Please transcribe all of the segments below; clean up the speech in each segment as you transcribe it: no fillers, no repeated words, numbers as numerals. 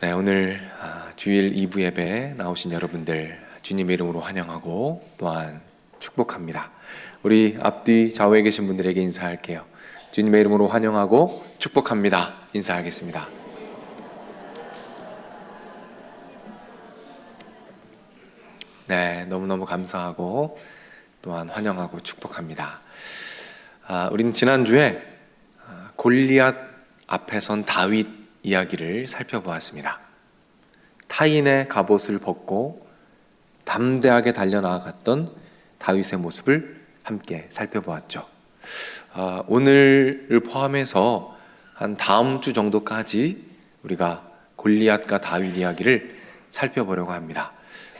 네, 오늘 주일 2부 예배에 나오신 여러분들 주님의 이름으로 환영하고 또한 축복합니다. 우리 앞뒤 좌우에 계신 분들에게 인사할게요. 주님의 이름으로 환영하고 축복합니다. 인사하겠습니다. 네, 너무너무 감사하고 또한 환영하고 축복합니다. 우리는 지난주에 골리앗 앞에 선 다윗 이야기를 살펴보았습니다. 타인의 갑옷을 벗고 담대하게 달려나갔던 다윗의 모습을 함께 살펴보았죠. 오늘을 포함해서 한 다음 주 정도까지 우리가 골리앗과 다윗 이야기를 살펴보려고 합니다.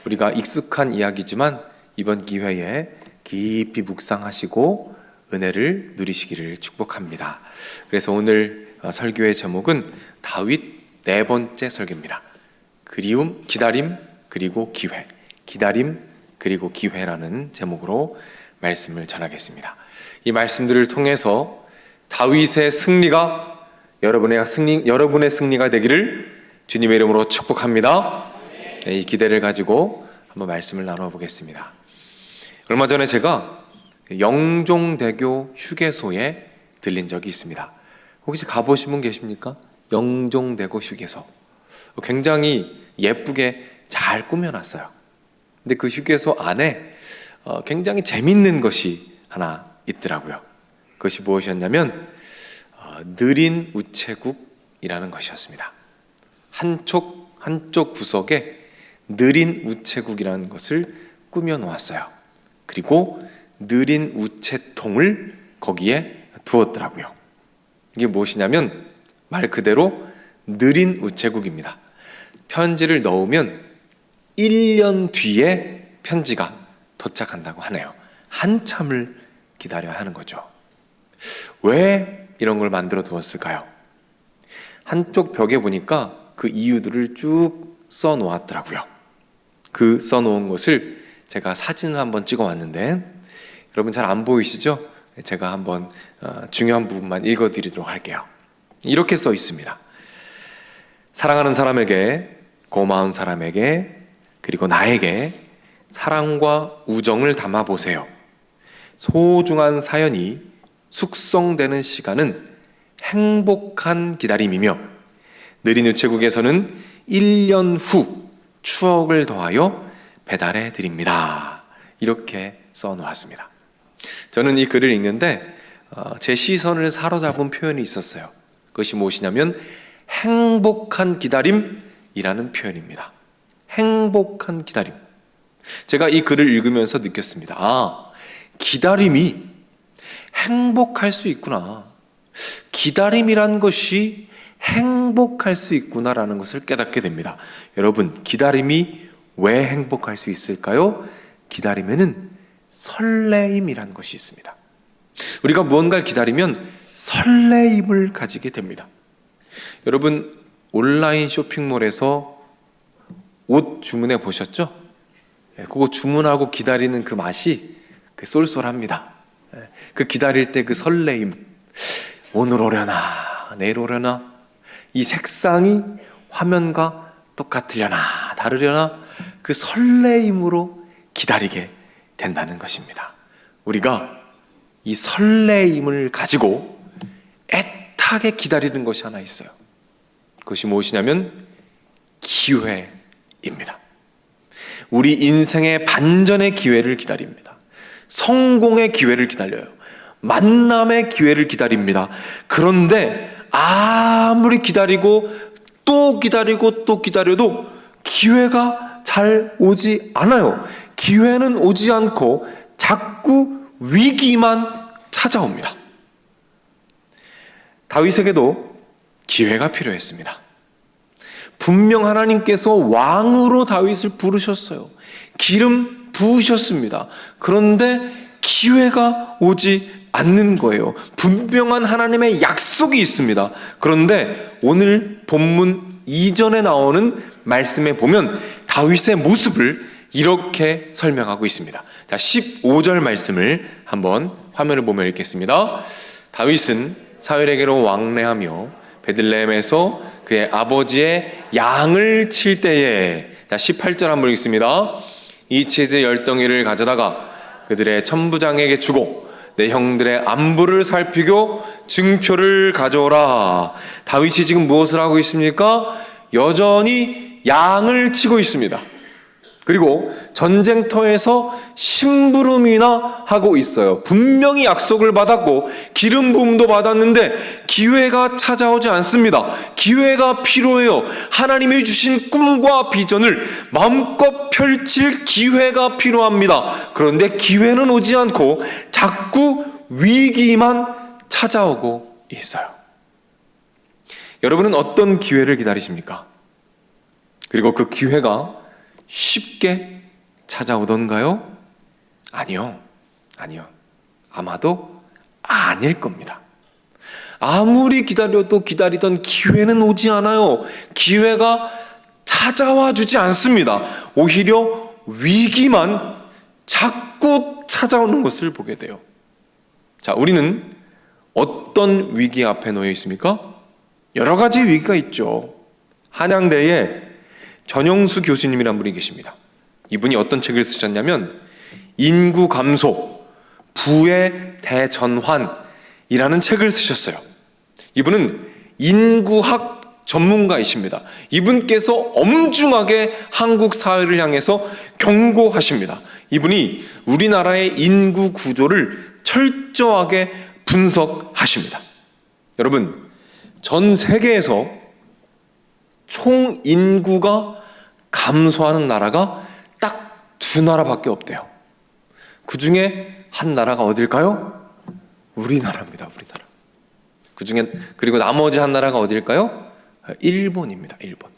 우리가 익숙한 이야기지만 이번 기회에 깊이 묵상하시고 은혜를 누리시기를 축복합니다. 그래서 오늘 설교의 제목은 다윗 네 번째 설교입니다. 그리움, 기다림, 그리고 기회. 기다림, 그리고 기회라는 제목으로 말씀을 전하겠습니다. 이 말씀들을 통해서 다윗의 승리가 여러분의 승리가 되기를 주님의 이름으로 축복합니다. 네, 이 기대를 가지고 한번 말씀을 나누어 보겠습니다. 얼마 전에 제가 영종대교 휴게소에 들린 적이 있습니다. 혹시 가보신 분 계십니까? 영종대교 휴게소. 굉장히 예쁘게 잘 꾸며놨어요. 근데 그 휴게소 안에 굉장히 재밌는 것이 하나 있더라고요. 그것이 무엇이었냐면 느린 우체국이라는 것이었습니다. 한쪽 구석에 느린 우체국이라는 것을 꾸며놓았어요. 그리고 느린 우체통을 거기에 두었더라고요. 이게 무엇이냐면 말 그대로 느린 우체국입니다. 편지를 넣으면 1년 뒤에 편지가 도착한다고 하네요. 한참을 기다려야 하는 거죠. 왜 이런 걸 만들어 두었을까요? 한쪽 벽에 보니까 그 이유들을 쭉 써놓았더라고요. 그 써놓은 것을 제가 사진을 한번 찍어 왔는데 여러분 잘 안 보이시죠? 제가 한번 중요한 부분만 읽어드리도록 할게요. 이렇게 써 있습니다. 사랑하는 사람에게, 고마운 사람에게, 그리고 나에게 사랑과 우정을 담아보세요. 소중한 사연이 숙성되는 시간은 행복한 기다림이며 느린 우체국에서는 1년 후 추억을 더하여 배달해 드립니다. 이렇게 써놓았습니다. 저는 이 글을 읽는데 제 시선을 사로잡은 표현이 있었어요. 그것이 무엇이냐면 행복한 기다림이라는 표현입니다. 행복한 기다림. 제가 이 글을 읽으면서 느꼈습니다. 기다림이 행복할 수 있구나. 기다림이란 것이 행복할 수 있구나라는 것을 깨닫게 됩니다. 여러분, 기다림이 왜 행복할 수 있을까요? 기다림에는 설레임이라는 것이 있습니다. 우리가 무언가를 기다리면 설레임을 가지게 됩니다. 여러분, 온라인 쇼핑몰에서 옷 주문해 보셨죠? 그거 주문하고 기다리는 그 맛이 쏠쏠합니다. 그 기다릴 때 그 설레임, 오늘 오려나 내일 오려나, 이 색상이 화면과 똑같으려나 다르려나, 그 설레임으로 기다리게 된다는 것입니다. 우리가 이 설레임을 가지고 애타게 기다리는 것이 하나 있어요. 그것이 무엇이냐면 기회입니다. 우리 인생의 반전의 기회를 기다립니다. 성공의 기회를 기다려요. 만남의 기회를 기다립니다. 그런데 아무리 기다리고 또 기다리고 또 기다려도 기회가 잘 오지 않아요. 기회는 오지 않고 자꾸 위기만 찾아옵니다. 다윗에게도 기회가 필요했습니다. 분명 하나님께서 왕으로 다윗을 부르셨어요. 기름 부으셨습니다. 그런데 기회가 오지 않는 거예요. 분명한 하나님의 약속이 있습니다. 그런데 오늘 본문 이전에 나오는 말씀에 보면 다윗의 모습을 이렇게 설명하고 있습니다. 자, 15절 말씀을 한번 화면을 보며 읽겠습니다. 다윗은 사울에게로 왕래하며 베들레헴에서 그의 아버지의 양을 칠 때에, 자 18절 한번 읽습니다. 이 치즈 10덩이를 가져다가 그들의 천부장에게 주고 내 형들의 안부를 살피고 증표를 가져오라. 다윗이 지금 무엇을 하고 있습니까? 여전히 양을 치고 있습니다. 그리고 전쟁터에서 심부름이나 하고 있어요. 분명히 약속을 받았고 기름 부음도 받았는데 기회가 찾아오지 않습니다. 기회가 필요해요. 하나님이 주신 꿈과 비전을 마음껏 펼칠 기회가 필요합니다. 그런데 기회는 오지 않고 자꾸 위기만 찾아오고 있어요. 여러분은 어떤 기회를 기다리십니까? 그리고 그 기회가 쉽게 찾아오던가요? 아니요. 아마도 아닐 겁니다. 아무리 기다려도 기다리던 기회는 오지 않아요. 기회가 찾아와 주지 않습니다. 오히려 위기만 자꾸 찾아오는 것을 보게 돼요. 자, 우리는 어떤 위기 앞에 놓여 있습니까? 여러 가지 위기가 있죠. 한양대에 전영수 교수님이란 분이 계십니다. 이분이 어떤 책을 쓰셨냐면 인구 감소, 부의 대전환이라는 책을 쓰셨어요. 이분은 인구학 전문가이십니다. 이분께서 엄중하게 한국 사회를 향해서 경고하십니다. 이분이 우리나라의 인구 구조를 철저하게 분석하십니다. 여러분, 전 세계에서 총 인구가 감소하는 나라가 딱 두 나라밖에 없대요. 그 중에 한 나라가 어딜까요? 우리나라입니다. 우리나라. 그 중에 그리고 나머지 한 나라가 어딜까요? 일본입니다. 일본.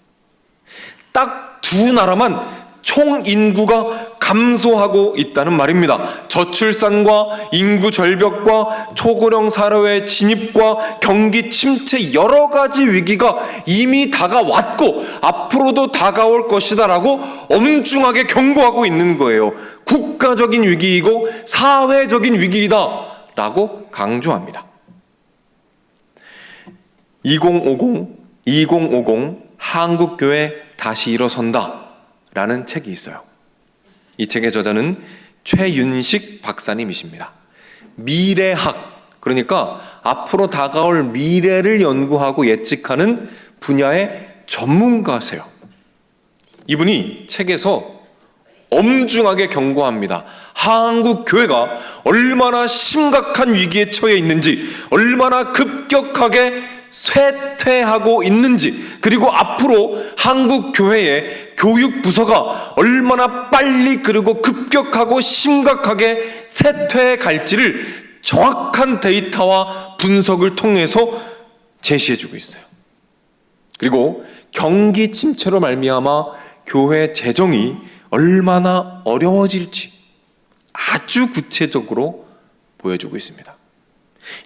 딱 두 나라만 총 인구가 감소하고 있다는 말입니다. 저출산과 인구 절벽과 초고령 사회의 진입과 경기 침체 여러 가지 위기가 이미 다가왔고 앞으로도 다가올 것이다라고 엄중하게 경고하고 있는 거예요. 국가적인 위기이고 사회적인 위기이다라고 강조합니다. 2050 한국교회 다시 일어선다 라는 책이 있어요. 이 책의 저자는 최윤식 박사님이십니다. 미래학, 그러니까 앞으로 다가올 미래를 연구하고 예측하는 분야의 전문가세요. 이분이 책에서 엄중하게 경고합니다. 한국 교회가 얼마나 심각한 위기에 처해 있는지, 얼마나 급격하게 쇠퇴하고 있는지, 그리고 앞으로 한국 교회의 교육 부서가 얼마나 빨리 그리고 급격하고 심각하게 쇠퇴해 갈지를 정확한 데이터와 분석을 통해서 제시해주고 있어요. 그리고 경기 침체로 말미암아 교회 재정이 얼마나 어려워질지 아주 구체적으로 보여주고 있습니다.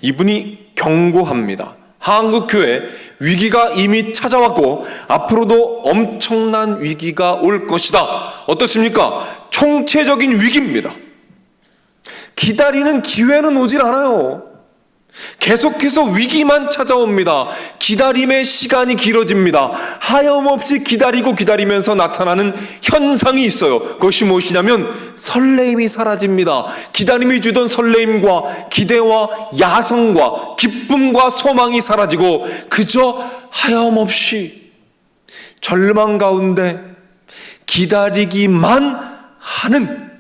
이분이 경고합니다. 한국교회 위기가 이미 찾아왔고 앞으로도 엄청난 위기가 올 것이다. 어떻습니까? 총체적인 위기입니다. 기다리는 기회는 오질 않아요. 계속해서 위기만 찾아옵니다. 기다림의 시간이 길어집니다. 하염없이 기다리면서 나타나는 현상이 있어요. 그것이 무엇이냐면 설레임이 사라집니다. 기다림이 주던 설레임과 기대와 야성과 기쁨과 소망이 사라지고 그저 하염없이 절망 가운데 기다리기만 하는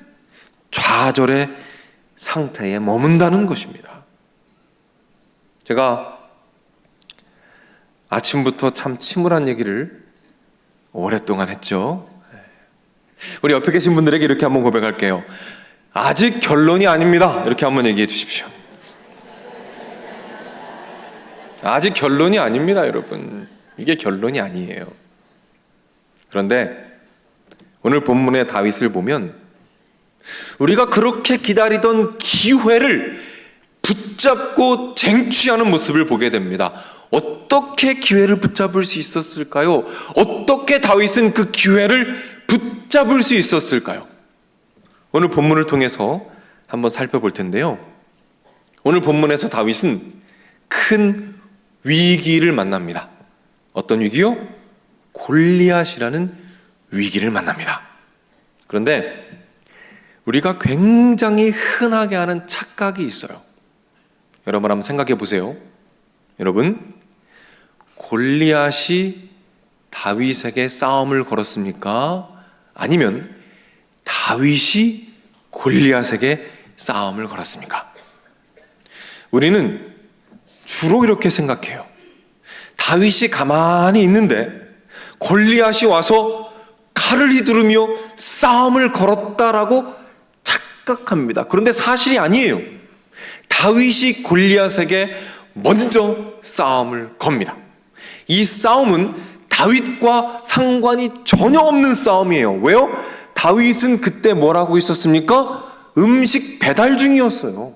좌절의 상태에 머문다는 것입니다. 제가 아침부터 참 침울한 얘기를 오랫동안 했죠. 우리 옆에 계신 분들에게 이렇게 한번 고백할게요. 아직 결론이 아닙니다. 이렇게 한번 얘기해 주십시오. 아직 결론이 아닙니다, 여러분. 이게 결론이 아니에요. 그런데 오늘 본문의 다윗을 보면 우리가 그렇게 기다리던 기회를 붙잡고 쟁취하는 모습을 보게 됩니다. 어떻게 기회를 붙잡을 수 있었을까요? 어떻게 다윗은 그 기회를 붙잡을 수 있었을까요? 오늘 본문을 통해서 한번 살펴볼 텐데요. 오늘 본문에서 다윗은 큰 위기를 만납니다. 어떤 위기요? 골리앗이라는 위기를 만납니다. 그런데 우리가 굉장히 흔하게 하는 착각이 있어요. 여러분 한번 생각해 보세요. 여러분, 골리앗이 다윗에게 싸움을 걸었습니까? 아니면 다윗이 골리앗에게 싸움을 걸었습니까? 우리는 주로 이렇게 생각해요. 다윗이 가만히 있는데 골리앗이 와서 칼을 휘두르며 싸움을 걸었다라고 착각합니다. 그런데 사실이 아니에요. 다윗이 골리앗에게 먼저 싸움을 겁니다. 이 싸움은 다윗과 상관이 전혀 없는 싸움이에요. 왜요? 다윗은 그때 뭘 하고 있었습니까? 음식 배달 중이었어요.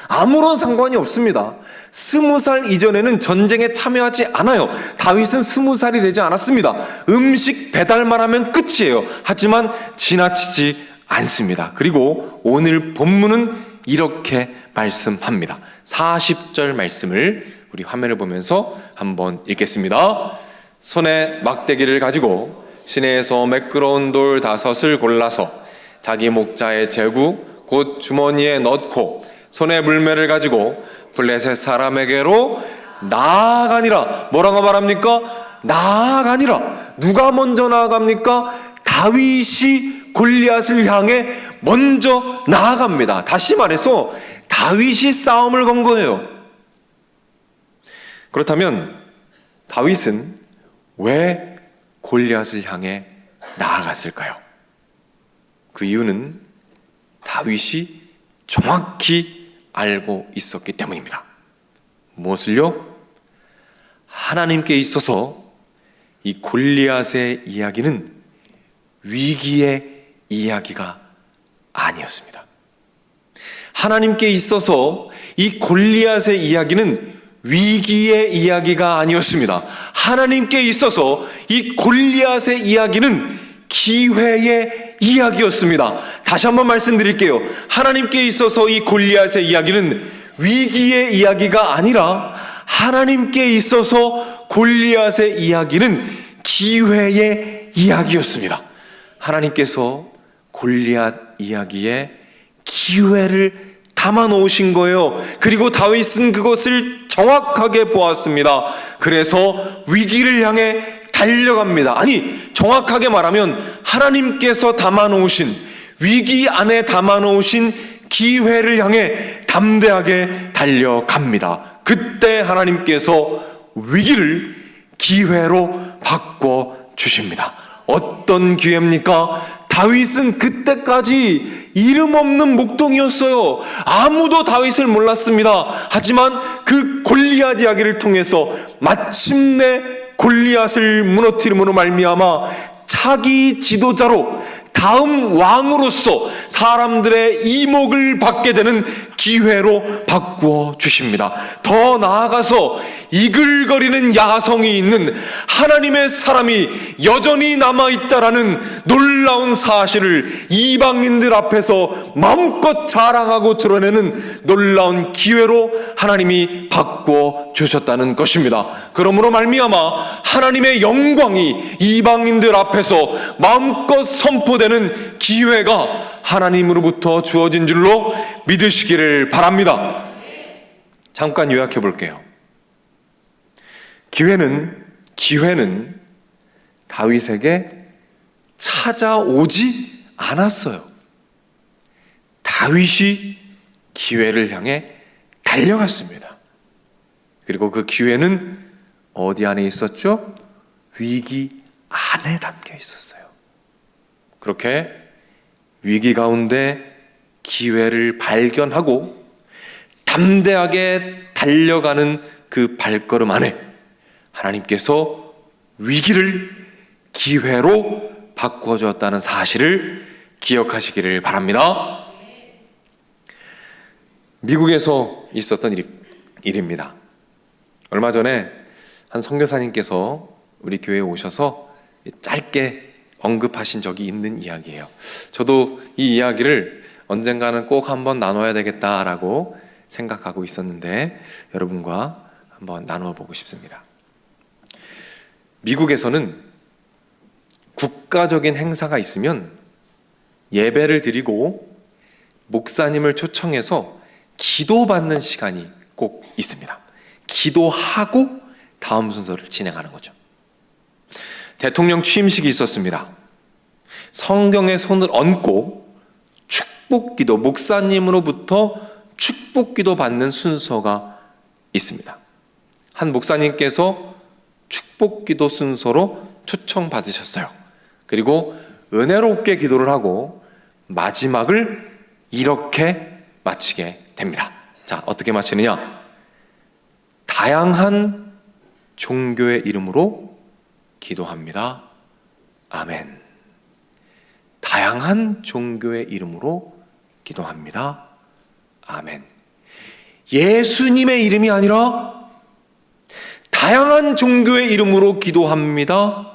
아무런 상관이 없습니다. 20살 이전에는 전쟁에 참여하지 않아요. 다윗은 20살이 되지 않았습니다. 음식 배달만 하면 끝이에요. 하지만 지나치지 않습니다. 그리고 오늘 본문은 이렇게 말씀합니다. 40절 말씀을 우리 화면을 보면서 한번 읽겠습니다. 손에 막대기를 가지고 시내에서 매끄러운 돌 5을 골라서 자기 목자의 제구 곧 주머니에 넣고 손에 물매를 가지고 블레셋 사람에게로 나아가니라. 뭐라고 말합니까? 나아가니라. 누가 먼저 나아갑니까? 다윗이 골리앗을 향해 먼저 나아갑니다. 다시 말해서 다윗이 싸움을 건 거예요. 그렇다면 다윗은 왜 골리앗을 향해 나아갔을까요? 그 이유는 다윗이 정확히 알고 있었기 때문입니다. 무엇을요? 하나님께 있어서 이 골리앗의 이야기는 위기의 이야기가 아니었습니다. 하나님께 있어서 이 골리앗의 이야기는 위기의 이야기가 아니었습니다. 하나님께 있어서 이 골리앗의 이야기는 기회의 이야기였습니다. 다시 한번 말씀드릴게요. 하나님께 있어서 이 골리앗의 이야기는 위기의 이야기가 아니라 하나님께 있어서 골리앗의 이야기는 기회의 이야기였습니다. 하나님께서 골리앗 이야기에 기회를 담아 놓으신 거예요. 그리고 다윗은 그것을 정확하게 보았습니다. 그래서 위기를 향해 달려갑니다. 아니, 정확하게 말하면 하나님께서 담아 놓으신, 위기 안에 담아 놓으신 기회를 향해 담대하게 달려갑니다. 그때 하나님께서 위기를 기회로 바꿔 주십니다. 어떤 기회입니까? 다윗은 그때까지 이름 없는 목동이었어요. 아무도 다윗을 몰랐습니다. 하지만 그 골리앗 이야기를 통해서 마침내 골리앗을 무너뜨림으로 말미암아 차기 지도자로 다음 왕으로서 사람들의 이목을 받게 되는 기회로 바꾸어 주십니다. 더 나아가서 이글거리는 야성이 있는 하나님의 사람이 여전히 남아있다라는 놀라운 사실을 이방인들 앞에서 마음껏 자랑하고 드러내는 놀라운 기회로 하나님이 바꾸어 주셨다는 것입니다. 그러므로 말미암아 하나님의 영광이 이방인들 앞에서 마음껏 선포되는 기회가 하나님으로부터 주어진 줄로 믿으시기를 바랍니다. 잠깐 요약해 볼게요. 기회는 다윗에게 찾아오지 않았어요. 다윗이 기회를 향해 달려갔습니다. 그리고 그 기회는 어디 안에 있었죠? 위기 안에 담겨 있었어요. 그렇게 위기 가운데 기회를 발견하고 담대하게 달려가는 그 발걸음 안에 하나님께서 위기를 기회로 바꾸어 주었다는 사실을 기억하시기를 바랍니다. 미국에서 있었던 일입니다. 얼마 전에 한 선교사님께서 우리 교회에 오셔서 짧게 언급하신 적이 있는 이야기예요. 저도 이 이야기를 언젠가는 꼭 한번 나눠야 되겠다라고 생각하고 있었는데 여러분과 한번 나누어 보고 싶습니다. 미국에서는 국가적인 행사가 있으면 예배를 드리고 목사님을 초청해서 기도받는 시간이 꼭 있습니다. 기도하고 다음 순서를 진행하는 거죠. 대통령 취임식이 있었습니다. 성경에 손을 얹고 축복기도, 목사님으로부터 축복기도 받는 순서가 있습니다. 한 목사님께서 축복기도 순서로 초청받으셨어요. 그리고 은혜롭게 기도를 하고 마지막을 이렇게 마치게 됩니다. 자, 어떻게 마치느냐? 다양한 종교의 이름으로 기도합니다. 아멘. 다양한 종교의 이름으로 기도합니다. 아멘. 예수님의 이름이 아니라 다양한 종교의 이름으로 기도합니다.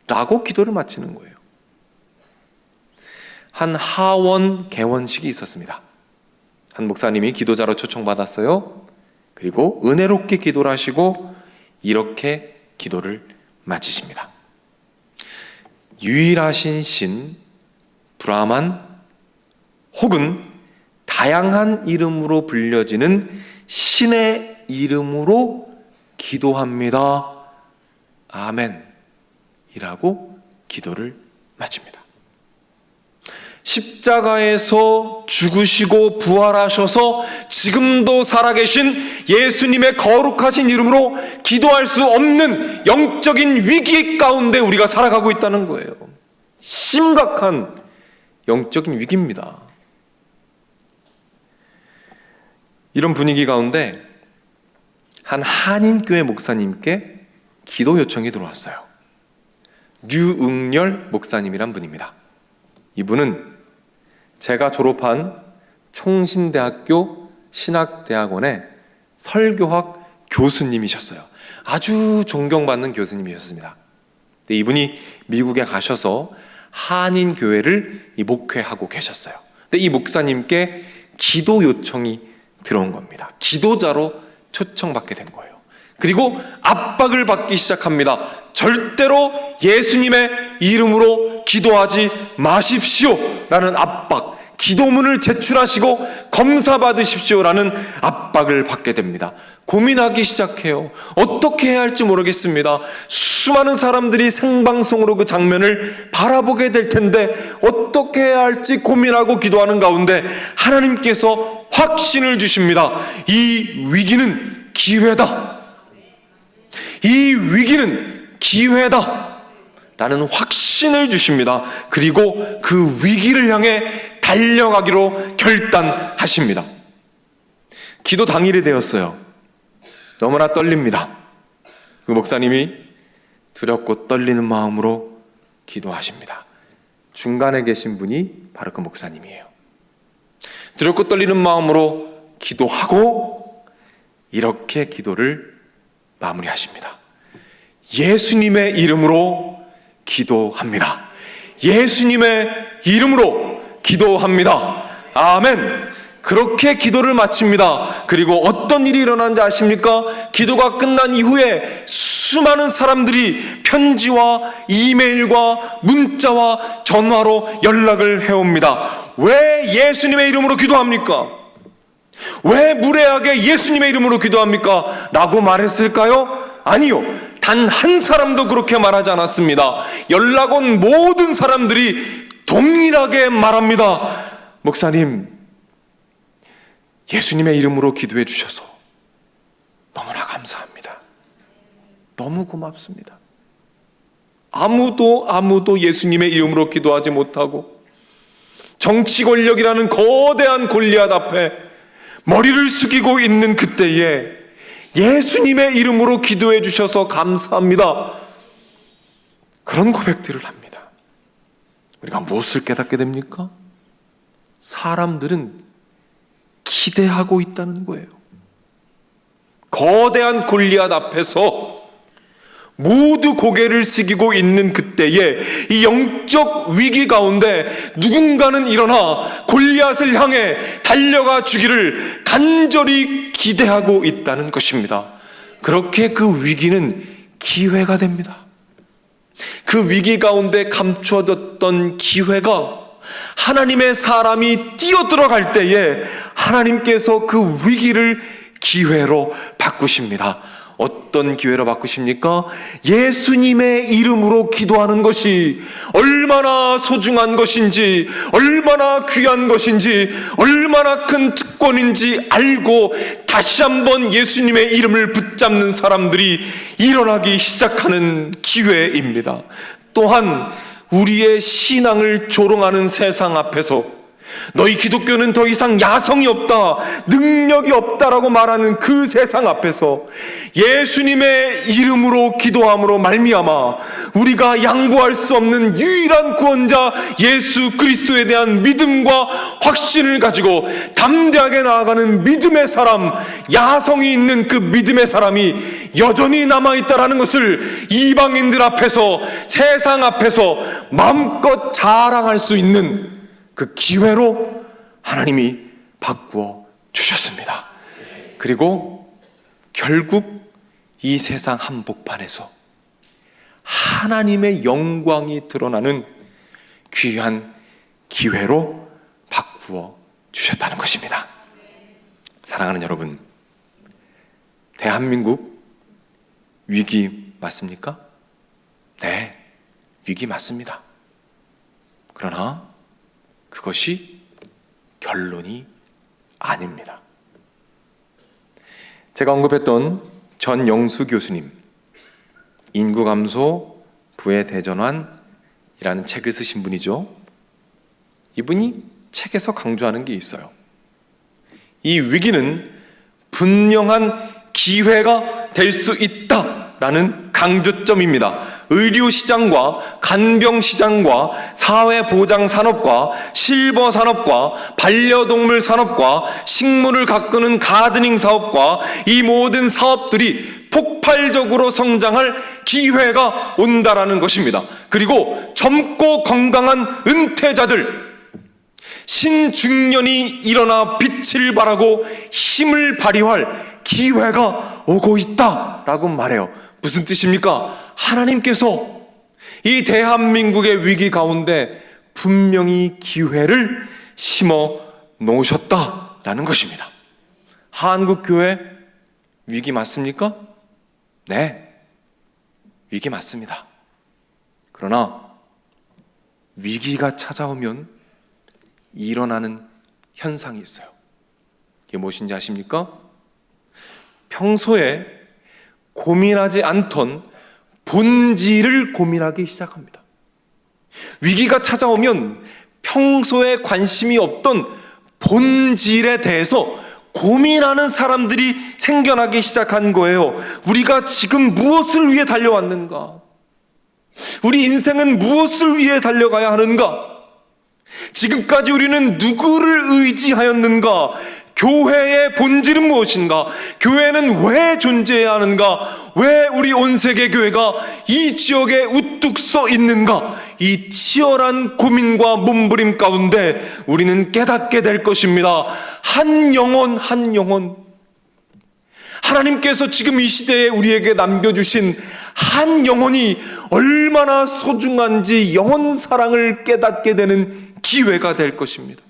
라고 기도를 마치는 거예요. 한 하원 개원식이 있었습니다. 한 목사님이 기도자로 초청받았어요. 그리고 은혜롭게 기도를 하시고 이렇게 기도를 마치십니다. 유일하신 신 브라만 혹은 다양한 이름으로 불려지는 신의 이름으로 기도합니다. 아멘 이라고 기도를 마칩니다. 십자가에서 죽으시고 부활하셔서 지금도 살아계신 예수님의 거룩하신 이름으로 기도할 수 없는 영적인 위기 가운데 우리가 살아가고 있다는 거예요. 심각한 영적인 위기입니다. 이런 분위기 가운데 한 한인교회 목사님께 기도 요청이 들어왔어요. 류응렬 목사님이란 분입니다. 이분은 제가 졸업한 총신대학교 신학대학원의 설교학 교수님이셨어요. 아주 존경받는 교수님이셨습니다. 근데 이분이 미국에 가셔서 한인교회를 목회하고 계셨어요. 근데 이 목사님께 기도 요청이 들어온 겁니다. 기도자로 초청받게 된 거예요. 그리고 압박을 받기 시작합니다. 절대로 예수님의 이름으로 기도하지 마십시오 라는 압박, 기도문을 제출하시고 검사 받으십시오 라는 압박을 받게 됩니다. 고민하기 시작해요. 어떻게 해야 할지 모르겠습니다. 수많은 사람들이 생방송으로 그 장면을 바라보게 될 텐데 어떻게 해야 할지 고민하고 기도하는 가운데 하나님께서 확신을 주십니다. 이 위기는 기회다. 이 위기는 기회다 라는 확신을 주십니다. 그리고 그 위기를 향해 달려가기로 결단하십니다. 기도 당일이 되었어요. 너무나 떨립니다. 그 목사님이 두렵고 떨리는 마음으로 기도하십니다. 중간에 계신 분이 바로 그 목사님이에요. 두렵고 떨리는 마음으로 기도하고 이렇게 기도를 마무리하십니다. 예수님의 이름으로 기도합니다. 예수님의 이름으로 기도합니다. 아멘. 그렇게 기도를 마칩니다. 그리고 어떤 일이 일어난지 아십니까? 기도가 끝난 이후에 수많은 사람들이 편지와 이메일과 문자와 전화로 연락을 해옵니다. 왜 예수님의 이름으로 기도합니까? 왜 무례하게 예수님의 이름으로 기도합니까? 라고 말했을까요? 아니요. 단 한 사람도 그렇게 말하지 않았습니다. 연락 온 모든 사람들이 동일하게 말합니다. 목사님, 예수님의 이름으로 기도해 주셔서 너무나 감사합니다. 너무 고맙습니다. 아무도 예수님의 이름으로 기도하지 못하고 정치 권력이라는 거대한 골리앗 앞에 머리를 숙이고 있는 그때에 예수님의 이름으로 기도해 주셔서 감사합니다. 그런 고백들을 합니다. 우리가 무엇을 깨닫게 됩니까? 사람들은 기대하고 있다는 거예요. 거대한 골리앗 앞에서 모두 고개를 숙이고 있는 그때에 이 영적 위기 가운데 누군가는 일어나 골리앗을 향해 달려가 주기를 간절히 기대하고 있다는 것입니다. 그렇게 그 위기는 기회가 됩니다. 그 위기 가운데 감추어졌던 기회가 하나님의 사람이 뛰어들어갈 때에 하나님께서 그 위기를 기회로 바꾸십니다. 어떤 기회로 바꾸십니까? 예수님의 이름으로 기도하는 것이 얼마나 소중한 것인지, 얼마나 귀한 것인지, 얼마나 큰 특권인지 알고 다시 한번 예수님의 이름을 붙잡는 사람들이 일어나기 시작하는 기회입니다. 또한 우리의 신앙을 조롱하는 세상 앞에서 너희 기독교는 더 이상 야성이 없다, 능력이 없다라고 말하는 그 세상 앞에서 예수님의 이름으로 기도함으로 말미암아 우리가 양보할 수 없는 유일한 구원자 예수 그리스도에 대한 믿음과 확신을 가지고 담대하게 나아가는 믿음의 사람, 야성이 있는 그 믿음의 사람이 여전히 남아있다라는 것을 이방인들 앞에서, 세상 앞에서 마음껏 자랑할 수 있는 그 기회로 하나님이 바꾸어 주셨습니다. 그리고 결국 이 세상 한복판에서 하나님의 영광이 드러나는 귀한 기회로 바꾸어 주셨다는 것입니다. 사랑하는 여러분, 대한민국 위기 맞습니까? 네, 위기 맞습니다. 그러나 그것이 결론이 아닙니다. 제가 언급했던 전영수 교수님, 인구감소 부의 대전환이라는 책을 쓰신 분이죠. 이분이 책에서 강조하는 게 있어요. 이 위기는 분명한 기회가 될 수 있다라는 강조점입니다. 의료시장과 간병시장과 사회보장산업과 실버산업과 반려동물 산업과 식물을 가꾸는 가드닝 사업과 이 모든 사업들이 폭발적으로 성장할 기회가 온다라는 것입니다. 그리고 젊고 건강한 은퇴자들, 신중년이 일어나 빛을 발하고 힘을 발휘할 기회가 오고 있다라고 말해요. 무슨 뜻입니까? 하나님께서 이 대한민국의 위기 가운데 분명히 기회를 심어 놓으셨다라는 것입니다. 한국교회 위기 맞습니까? 네, 위기 맞습니다. 그러나 위기가 찾아오면 일어나는 현상이 있어요. 이게 무엇인지 아십니까? 평소에 고민하지 않던 본질을 고민하기 시작합니다. 위기가 찾아오면 평소에 관심이 없던 본질에 대해서 고민하는 사람들이 생겨나기 시작한 거예요. 우리가 지금 무엇을 위해 달려왔는가? 우리 인생은 무엇을 위해 달려가야 하는가? 지금까지 우리는 누구를 의지하였는가? 교회의 본질은 무엇인가? 교회는 왜 존재해야 하는가? 왜 우리 온 세계 교회가 이 지역에 우뚝 서 있는가? 이 치열한 고민과 몸부림 가운데 우리는 깨닫게 될 것입니다. 한 영혼 한 영혼, 하나님께서 지금 이 시대에 우리에게 남겨주신 한 영혼이 얼마나 소중한지 영혼 사랑을 깨닫게 되는 기회가 될 것입니다.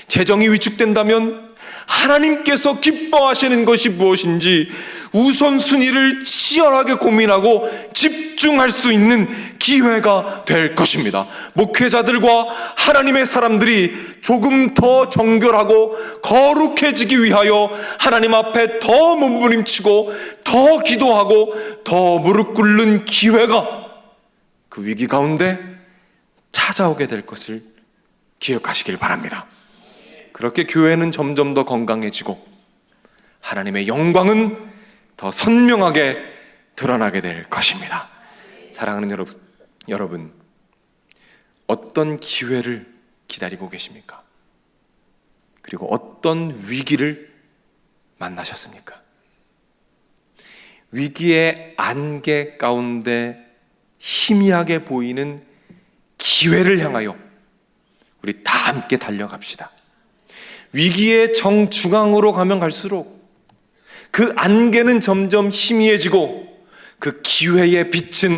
재정이 위축된다면 하나님께서 기뻐하시는 것이 무엇인지 우선순위를 치열하게 고민하고 집중할 수 있는 기회가 될 것입니다. 목회자들과 하나님의 사람들이 조금 더 정결하고 거룩해지기 위하여 하나님 앞에 더 몸부림치고 더 기도하고 더 무릎 꿇는 기회가 그 위기 가운데 찾아오게 될 것을 기억하시길 바랍니다. 그렇게 교회는 점점 더 건강해지고 하나님의 영광은 더 선명하게 드러나게 될 것입니다. 사랑하는 여러분, 어떤 기회를 기다리고 계십니까? 그리고 어떤 위기를 만나셨습니까? 위기의 안개 가운데 희미하게 보이는 기회를 향하여 우리 다 함께 달려갑시다. 위기의 정중앙으로 가면 갈수록 그 안개는 점점 희미해지고 그 기회의 빛은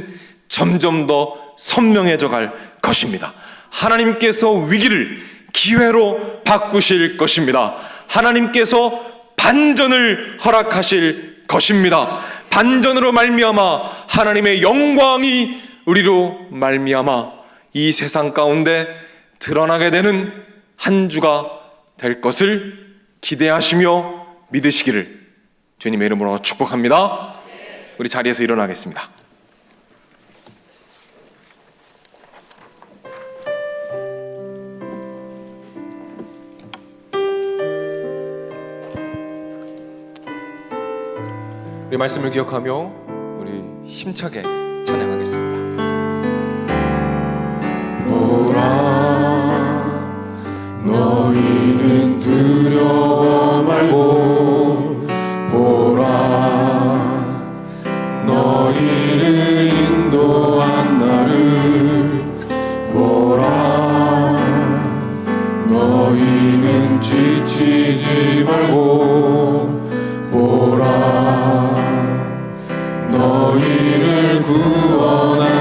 점점 더 선명해져 갈 것입니다. 하나님께서 위기를 기회로 바꾸실 것입니다. 하나님께서 반전을 허락하실 것입니다. 반전으로 말미암아 하나님의 영광이 우리로 말미암아 이 세상 가운데 드러나게 되는 한 주가 될 것을 기대하시며 믿으시기를 주님의 이름으로 축복합니다. 우리 자리에서 일어나겠습니다. 우리 말씀을 기억하며 우리 힘차게 찬양하겠습니다. 보라, 너희는 두려워 말고 보라, 너희를 인도한 나를 보라, 너희는 지치지 말고 보라, 너희를 구원한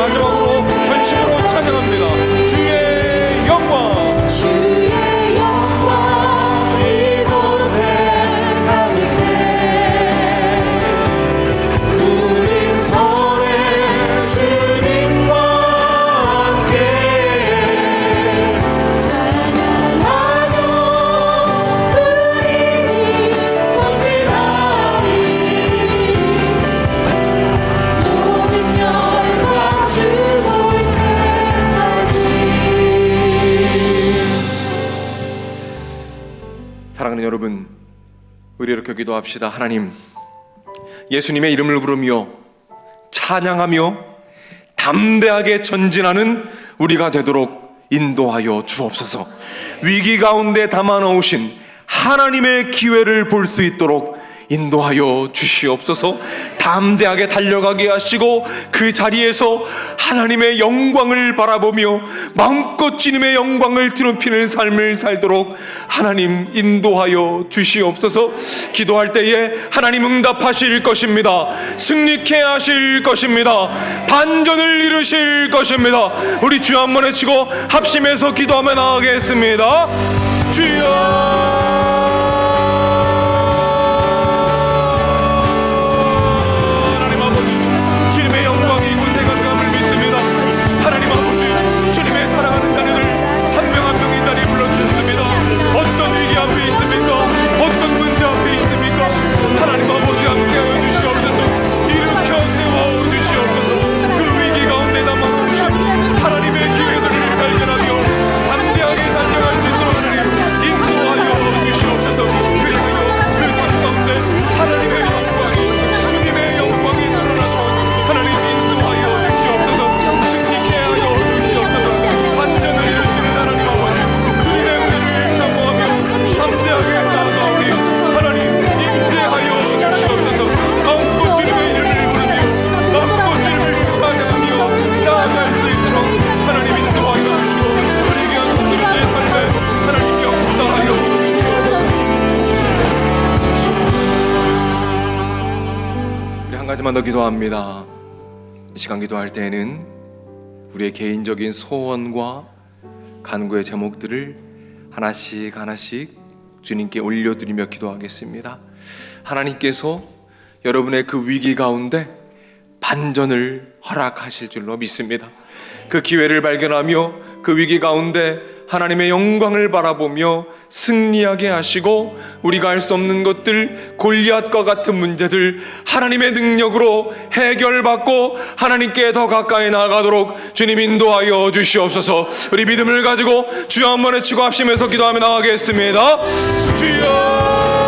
마지막으로 전심으로 찬양합니다. 주의 영광, 주의 영광 이곳에 가득해 우린 손에 주님과 함께 찬양하며 우리는 전진하리 모든 열방 주볼 때까지. 사랑하는 여러분, 우리 이렇게 기도합시다. 하나님, 예수님의 이름을 부르며 찬양하며 담대하게 전진하는 우리가 되도록 인도하여 주옵소서. 위기 가운데 담아 놓으신 하나님의 기회를 볼 수 있도록 인도하여 주시옵소서. 담대하게 달려가게 하시고 그 자리에서 하나님의 영광을 바라보며 마음껏 주님의 영광을 드높이는 삶을 살도록 하나님 인도하여 주시옵소서. 기도할 때에 하나님 응답하실 것입니다. 승리케 하실 것입니다. 반전을 이루실 것입니다. 우리 주여 한번 외치고 합심해서 기도하며 나가겠습니다. 주여, 더 기도합니다. 이 시간 기도할 때에는 우리의 개인적인 소원과 간구의 제목들을 하나씩 하나씩 주님께 올려드리며 기도하겠습니다. 하나님께서 여러분의 그 위기 가운데 반전을 허락하실 줄로 믿습니다. 그 기회를 발견하며 그 위기 가운데 하나님의 영광을 바라보며 승리하게 하시고 우리가 할 수 없는 것들, 골리앗과 같은 문제들 하나님의 능력으로 해결받고 하나님께 더 가까이 나아가도록 주님 인도하여 주시옵소서. 우리 믿음을 가지고 주여 한번 외치고 합심해서 기도하며 나가겠습니다. 주여,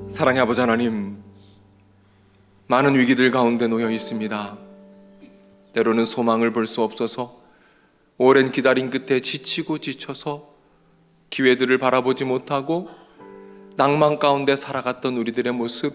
사랑의 아버지 하나님, 많은 위기들 가운데 놓여 있습니다. 때로는 소망을 볼 수 없어서 오랜 기다림 끝에 지치고 지쳐서 기회들을 바라보지 못하고 낭만 가운데 살아갔던 우리들의 모습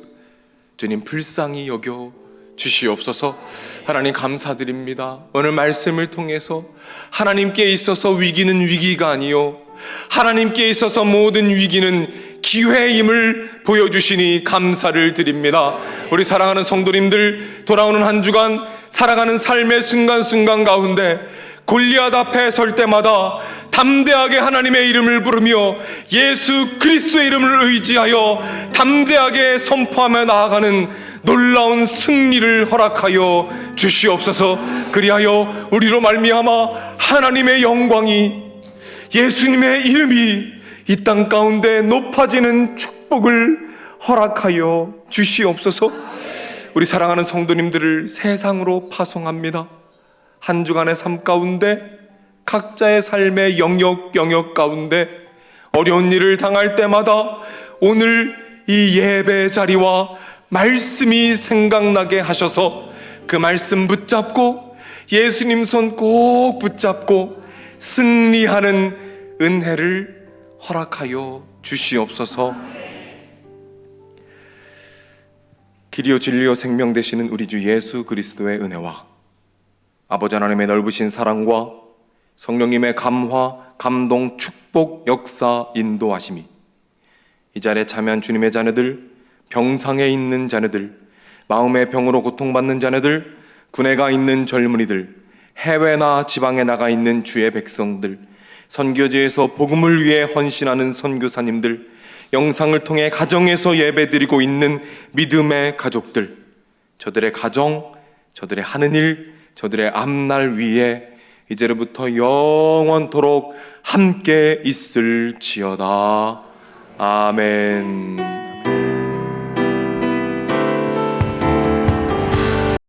주님 불쌍히 여겨 주시옵소서. 하나님 감사드립니다. 오늘 말씀을 통해서 하나님께 있어서 위기는 위기가 아니요 하나님께 있어서 모든 위기는 기회임을 보여주시니 감사를 드립니다. 우리 사랑하는 성도님들, 돌아오는 한 주간 살아가는 삶의 순간순간 가운데 골리앗 앞에 설 때마다 담대하게 하나님의 이름을 부르며 예수 그리스도의 이름을 의지하여 담대하게 선포하며 나아가는 놀라운 승리를 허락하여 주시옵소서. 그리하여 우리로 말미암아 하나님의 영광이, 예수님의 이름이 이 땅 가운데 높아지는 축복을 허락하여 주시옵소서. 우리 사랑하는 성도님들을 세상으로 파송합니다. 한 주간의 삶 가운데, 각자의 삶의 영역 가운데 어려운 일을 당할 때마다 오늘 이 예배 자리와 말씀이 생각나게 하셔서 그 말씀 붙잡고 예수님 손 꼭 붙잡고 승리하는 은혜를 허락하여 주시옵소서. 길이요 진리요 생명 되시는 우리 주 예수 그리스도의 은혜와 아버지 하나님의 넓으신 사랑과 성령님의 감화, 감동, 축복, 역사, 인도하심이 이 자리에 참여한 주님의 자녀들, 병상에 있는 자녀들, 마음의 병으로 고통받는 자녀들, 군에 가 있는 젊은이들, 해외나 지방에 나가 있는 주의 백성들, 선교지에서 복음을 위해 헌신하는 선교사님들, 영상을 통해 가정에서 예배드리고 있는 믿음의 가족들, 저들의 가정, 저들의 하는 일, 저들의 앞날 위에 이제로부터 영원토록 함께 있을지어다. 아멘.